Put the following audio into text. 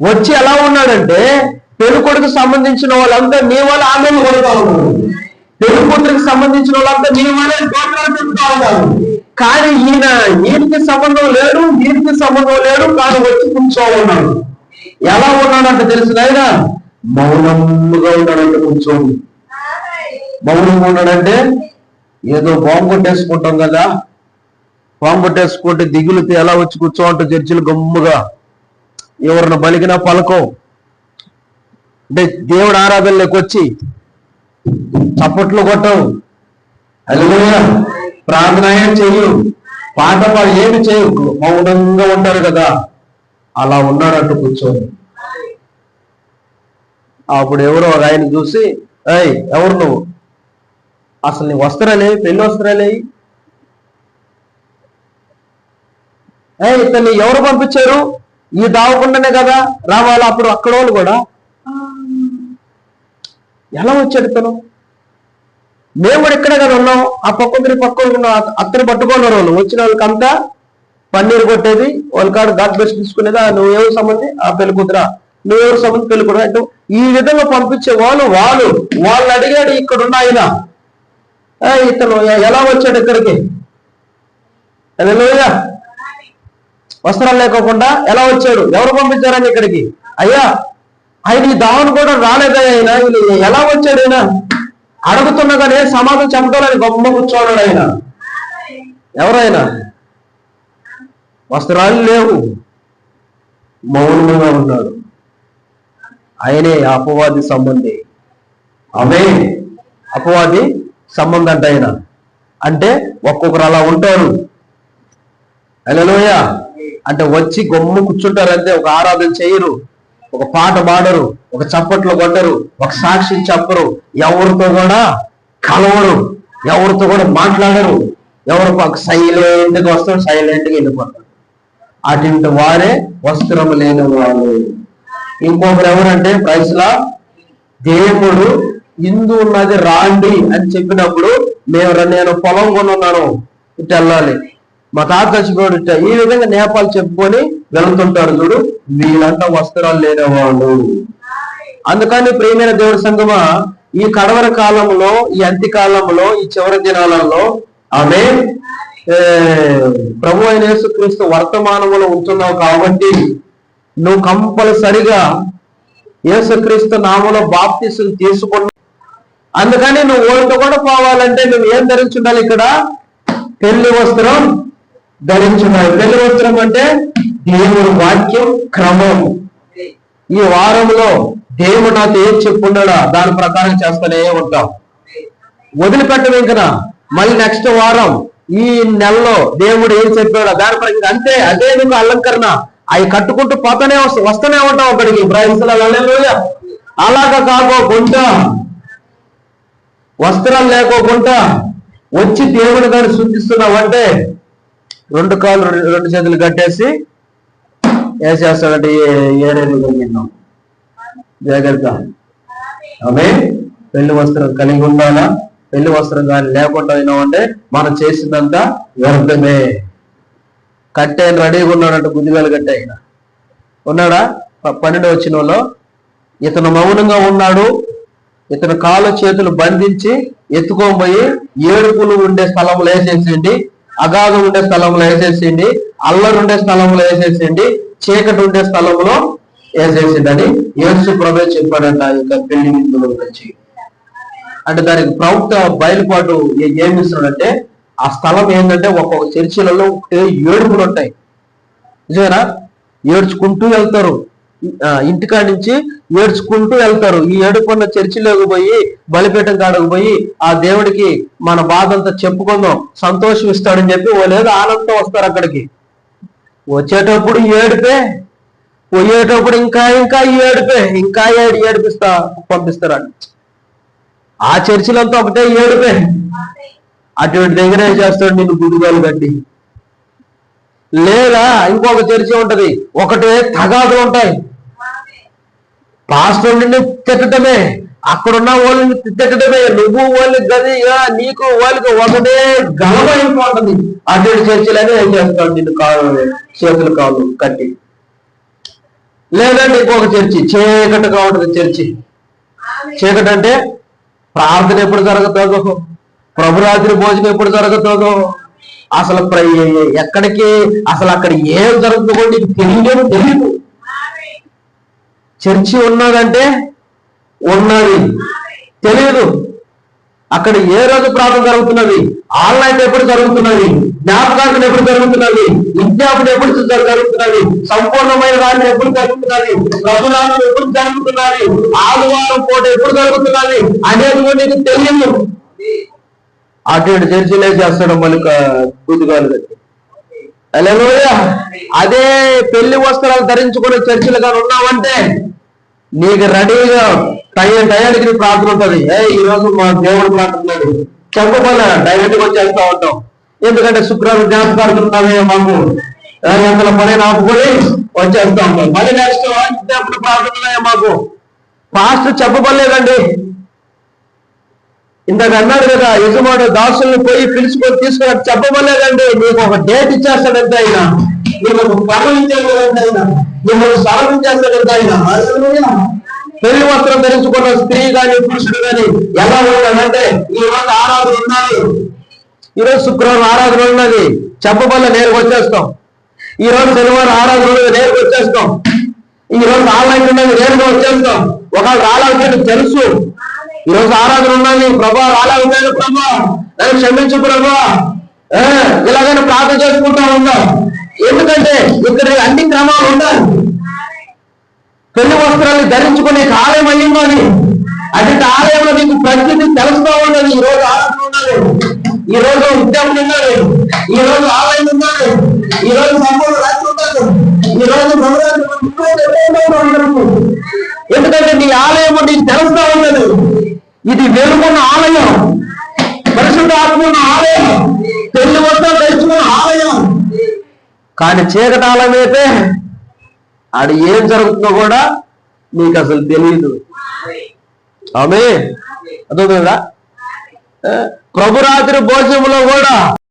వచ్చి ఎలా ఉన్నాడంటే పెళ్లి కొడుకు సంబంధించిన వాళ్ళంతా నీ వాళ్ళ ఆందోళన కొడుతూ ఉన్నారు, పెళ్లి కూతురికి సంబంధించిన వాళ్ళంతా నీ వాళ్ళే గోత్రాలు చెప్తా ఉన్నారు. కానీ ఈయనకి సంబంధం లేడు, వీరికి సంబంధం లేడు, కానీ వచ్చి కూర్చో ఉన్నాడు. ఎలా ఉన్నాడంటే తెలిసిన ఆయన మౌనంగా ఉన్నాడంటే కూర్చోండి. మౌనంగా ఉన్నాడంటే ఏదో బాంబు కొట్టేసుకుంటాం కదా, బాంబు కొట్టేసుకుంటే దిగులుతో ఎలా వచ్చి కూర్చోంటే చర్చిలు గమ్ముగా ఎవరిని బలిగినా పలకం. అంటే దేవుడు ఆరాధనలోకి వచ్చి చప్పట్లు కొట్టవు, హల్లెలూయా ప్రార్థన చెయ్యు, పాట పాడు, ఏమి చేయు, మౌనంగా ఉంటారు కదా. అలా ఉన్నాడంటూ కూర్చొని అప్పుడు ఎవరో ఒక ఆయన చూసి, ఏయ్ ఎవరు నువ్వు, అసలు నీ వస్త్రాలే, పెళ్లి వస్త్రాలే, ఇతన్ని ఎవరు పంపించారు, ఈ దావకుండానే కదా రావాలి. అప్పుడు అక్కడ వాళ్ళు కూడా ఎలా వచ్చాడు ఇతను, మేము కూడా ఇక్కడే కదా ఉన్నాం, ఆ పక్క ఉన్న అత్తని పట్టుకున్నారు వాళ్ళు. వచ్చిన వాళ్ళకి అంతా పన్నీరు కొట్టేది, వాళ్ళ కాడ గాడ్ బెస్ట్ తీసుకునేది. నువ్వెవరు సంబంధి, ఆ పెళ్లి కూతురా, నువ్వెవరు సంబంధి, పెళ్లి కూతురా అంటే ఈ విధంగా పంపించే వాళ్ళు అడిగాడు ఇక్కడ ఉన్న ఆయన, ఇతను ఎలా వచ్చాడు ఇక్కడికి, హల్లెలూయా వస్త్రాలు లేకోకుండా ఎలా వచ్చాడు, ఎవరు పంపించారని ఇక్కడికి, అయ్యా ఆయన ఈ దావను కూడా రాలేదా, ఆయన ఎలా వచ్చాడు, ఆయన అడుగుతున్నగానే సమాధానం చెప్పాలని గొప్ప కూర్చోన్నాడు. ఆయన ఎవరైనా వస్త్రాలు లేవు, మౌనంగా ఉన్నాడు. ఆయనే అపవాది సంబంధి, అవే అపవాది సంబంధం అంట ఆయన. అంటే ఒక్కొక్కరు అలా ఉంటారు, హల్లెలూయా అంటే వచ్చి గొమ్ము కూర్చుంటారు అంతే. ఒక ఆరాధన చేయరు, ఒక పాట పాడరు, ఒక చప్పట్లు కొట్టరు, ఒక సాక్షి చెప్పరు, ఎవరితో కూడా కలవరు, ఎవరితో కూడా మాట్లాడరు, ఎవరు సైలెంట్గా వస్తారు, సైలెంట్గా వెళ్ళిపోతారు. అటువంటి వారే వస్త్రం లేని వాళ్ళు. ఇంకొకరు ఎవరంటే ప్రైస్లా దేవుడు ఇందు ఉన్నది రాండి అని చెప్పినప్పుడు నేను పొలం కొనున్నాను ఇటు వెళ్ళాలి, మా తాత చచ్చిపోయాడు ఇట్ట, ఈ విధంగా నేపాలు చెప్పుకొని వెళ్తుంటారు చూడు, వీళ్ళంతా వస్త్రాలు లేనివాళ్ళు. అందుకని ప్రియమైన దేవుడి సంగమా, ఈ కడవర కాలంలో, ఈ అంత్య కాలంలో, ఈ చివరి దినాలలో ఆమె ప్రభు అయిన యేసుక్రీస్తు వర్తమానములో ఉంటున్నావు కాబట్టి నువ్వు కంపల్సరిగా యేసుక్రీస్తు నామములో బాప్తిసం తీసుకున్నావు. అందుకని నువ్వు ఓడితో కూడా పోవాలంటే నువ్వు ఏం ధరించుండాలి, ఇక్కడ పెళ్లి వస్త్రం ధరించున్నాడు. పెళ్లి వస్త్రం అంటే దేవుడు వాక్యం క్రమం. ఈ వారంలో దేవుడు నాతో ఏం చెప్పున్నాడా దాని ప్రకారం చేస్తూనే ఉంటాం, వదిలిపెట్టం. ఇంకా మళ్ళీ నెక్స్ట్ వారం, ఈ నెలలో దేవుడు ఏం చెప్పాడా దాని ప్రకారం అంతే. అదే నువ్వు అలంకరణ అవి కట్టుకుంటూ పోతానే వస్తూనే ఉంటాం అక్కడికి. హల్లెలూయా అలాగా కాకోకుండా, వస్త్రాలు లేకోకుండా వచ్చి దేవుడు గారిని శుద్ధిస్తున్నావంటే రెండు కాళ్ళు రెండు చేతులు కట్టేసి ఏం చేస్తాడంటే ఏరేది కలిగినాం జాగ్రత్త. ఆమె పెళ్లి వస్త్రం కలిగి ఉండాలా, పెళ్లి వస్త్రం కానీ లేకుండా అయినామంటే మనం చేసిందంతా వ్యర్థమే. కట్టేయని రెడీగా ఉన్నాడంటే బుద్ధిగాలు కట్టేయన ఉన్నాడా. 12వ వచనంలో ఇతను మౌనంగా ఉన్నాడు, ఇతను కాలు చేతులు బంధించి ఎత్తుకోబోయి ఏడుపులు ఉండే స్థలంలో వేసేసిండి, అగాధం ఉండే స్థలంలో వేసేసిండి, అల్లరు ఉండే స్థలంలో వేసేసిండి, చీకటి ఉండే స్థలంలో వేసేసిండి అని యేసు ప్రభువే చెప్పాడంట. ఇక పెళ్లి విందుల గురించి అంటే దానికి ప్రవక్త బయలుపాటు ఏమి ఇస్తున్నాడంటే, ఆ స్థలం ఏంటంటే ఒక్కొక్క చర్చిలలో ఏడుపులు ఉంటాయి, నిజమేనా, ఏడ్చుకుంటూ వెళ్తారు, ఇంటికాడ నుంచి ఏడ్చుకుంటూ వెళ్తారు. ఈ ఏడుపున్న చర్చిలోకి పోయి బలిపీఠం కాడకు పోయి ఆ దేవుడికి మన బాధ అంతా చెప్పుకుందాం, సంతోషం ఇస్తాడని చెప్పి వాళ్ళు ఆనందంతో వస్తారు అక్కడికి. వచ్చేటప్పుడు ఏడిపే, పోయేటప్పుడు ఇంకా ఇంకా ఏడిపే, ఇంకా ఏడిపిస్తా పంపిస్తారని. ఆ చర్చిలంతా ఒకటే ఏడిపే. అటువంటి దగ్గర ఏం చేస్తాడు, నిన్ను గుడిగాలు కట్టి. లేదా ఇంకొక చర్చి ఉంటది, ఒకటే తగాదులు ఉంటాయి, పాస్టర్ నిన్ను తిట్టడమే, అక్కడున్న వాళ్ళని తిట్టడమే, నువ్వు వాళ్ళకి గదిగా నీకు వాళ్ళకి ఒకటే గలమైపోతుంది. అటువంటి చర్చలనే ఏం చేస్తాడు, నిన్ను కాళ్ళు చేతులు కాళ్ళు కట్టి. లేదంటే ఇంకొక చర్చి, చీకటిగా ఉంటుంది చర్చి. చీకటి అంటే ప్రార్థన ఎప్పుడు జరుగుతుందో, ప్రభురాత్రి భోజనం ఎప్పుడు జరుగుతుందో, అసలు ఎక్కడికి అసలు అక్కడ ఏం జరుగుతుందో నీకు తెలియదు. చర్చి ఉన్నదంటే ఉన్నది తెలియదు. అక్కడ ఏ రోజు ప్రార్థన జరుగుతున్నది, ఆన్లైన్ ఎప్పుడు జరుగుతున్నది, జ్ఞాపకార్థం ఎప్పుడు జరుగుతున్నది, విజ్ఞాపన ఎప్పుడు జరుగుతున్నది, సంపూర్ణమైన రాత్రి ఎప్పుడు జరుగుతున్నది, ప్రభునామం ఎప్పుడు జరుగుతున్నది, ఆదివారం పూట ఎప్పుడు జరుగుతున్నది అనేది కూడా నీకు తెలియదు. అటువంటి చర్చిలే చేస్తాడు మళ్ళీ బుద్ధిగాలు కట్టి. అదే పెళ్లి వస్త్రాలు ధరించుకునే చర్చిలు కానీ ఉన్నావంటే నీకు రెడీగా టయానికి నీ ప్రార్థన ఉంటుంది. ఈ రోజు మా దేవుడు ప్రార్థనలేదు చెప్పబోలే, డైరెక్ట్గా వచ్చేస్తా ఉంటాం. ఎందుకంటే శుక్రవారం జ్ఞాపకాలు ఉన్నామే మాకు, ఎంతలో పని ఆపుకొని వచ్చేస్తా ఉంటాం. మళ్ళీ నెక్స్ట్ ప్రార్థనలే మాకు పాస్టర్ చెప్పబోలేదండి. ఇంతకు అన్నాడు కదా, యజమాడు దాసుల్ని పోయి పిలుచుకొని తీసుకొని చెప్పబోలేదండి. నీకు ఒక డేట్ ఇచ్చేస్తాడు ఎంత అయినా, నీకు ఒక క్రమం ఇచ్చేది ఎంత అయినా, నీకు ఒక స్థలం ఇచ్చేస్తాడు ఎంత అయినా. పెళ్లి వస్త్రం ధరించుకున్న స్త్రీ కానీ పురుషుడు కానీ ఎలా ఉంటాడంటే, ఈ రోజు ఆరాధన ఉన్నది, ఈరోజు శుక్రవారం ఆరాధన ఉన్నది చెప్పబోలే నేరుగా వచ్చేస్తాం. ఈ రోజు శనివారం ఆరాధన ఉన్నది నేరుగా వచ్చేస్తాం. ఈ రోజు ఆన్లైన్ ఉన్నది నేరుగా వచ్చేస్తాం. ఒకవేళ రాలేదని తెలుసు, ఈ రోజు ఆరాధన ఉన్నది, ప్రభా రాలేదు ప్రభా నన్ను క్షమించు ప్రభా, ఇలాగైనా ప్రార్థన చేసుకుంటా ఉందాం. ఎందుకంటే ఇక్కడ అన్ని క్రమాలు ఉండాలి. పెళ్లి వస్త్రాన్ని ధరించుకునే ఆలయం అయ్యిందో అని, అటువంటి ఆలయంలో నీకు ప్రతిదీ తెలుస్తూ ఉన్నది. ఈ రోజు ఆరాధన ఉన్నది, ఈ రోజు ఉద్యమం ఉన్నది, ఈ రోజు ఆలయం ఉన్నది, ఈ రోజు సంపూర్ణ రాత్రి ఉన్నది, ఈ రోజు ఎందుకంటే నీ ఆలయం నీకు తెలుస్తూ ఉన్నది. ఇది వెలుగున్న ఆలయం, పరిశుద్ధ ఆత్మ ఉన్న ఆలయం, పెళ్లి వస్త్రాలు ధరించుకున్న ఆలయం. కానీ చీకటి ఆలయం అయితే ఆడ ఏం జరుగుతుందో కూడా నీకు అసలు తెలియదు. ఆమె అర్థమైందా? ప్రభురాత్రి భోజనంలో కూడా